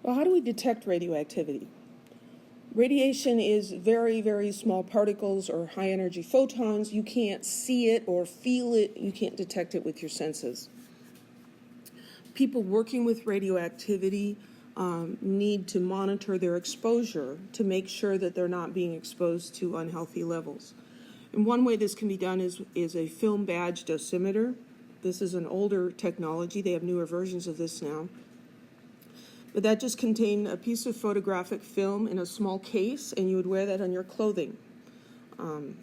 Well, how do we detect radioactivity? Radiation is very, very small particles or high-energy photons. You can't see it or feel it. You can't detect it with your senses. People working with radioactivity need to monitor their exposure to make sure that they're not being exposed to unhealthy levels. And one way this can be done is a film badge dosimeter. This is an older technology. They have newer versions of this now. But that just contained a piece of photographic film in a small case, and you would wear that on your clothing. And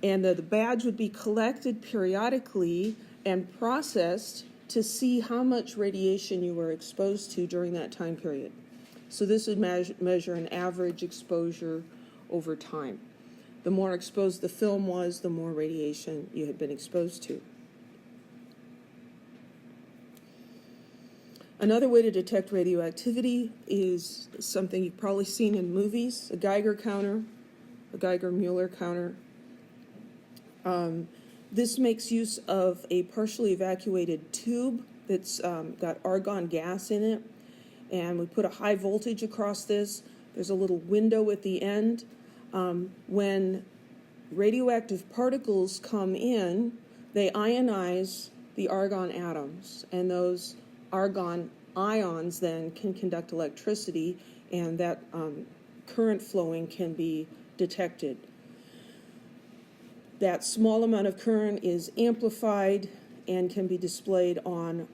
the badge would be collected periodically and processed to see how much radiation you were exposed to during that time period. So this would measure an average exposure over time. The more exposed the film was, the more radiation you had been exposed to. Another way to detect radioactivity is something you've probably seen in movies, a Geiger counter, a Geiger-Muller counter. This makes use of a partially evacuated tube that's got argon gas in it, and we put a high voltage across this. There's a little window at the end. When radioactive particles come in, they ionize the argon atoms, and those argon ions then can conduct electricity, and that current flowing can be detected. That small amount of current is amplified and can be displayed on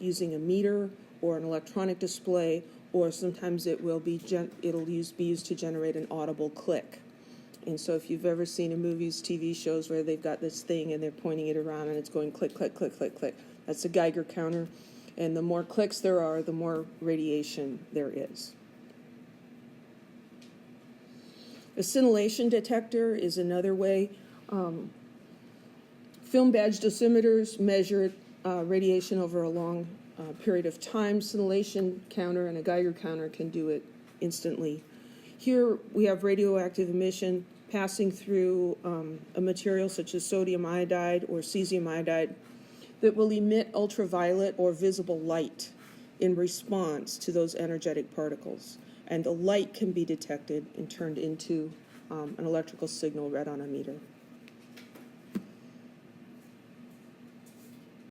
using a meter or an electronic display, or sometimes it will be used to generate an audible click. And so if you've ever seen in movies, TV shows where they've got this thing and they're pointing it around and it's going click, click, click, click, click, that's a Geiger counter. And the more clicks there are, the more radiation there is. A scintillation detector is another way. Film badge dosimeters measure radiation over a long period of time. Scintillation counter and a Geiger counter can do it instantly. Here we have radioactive emission passing through a material such as sodium iodide or cesium iodide that will emit ultraviolet or visible light in response to those energetic particles. And the light can be detected and turned into an electrical signal read on a meter.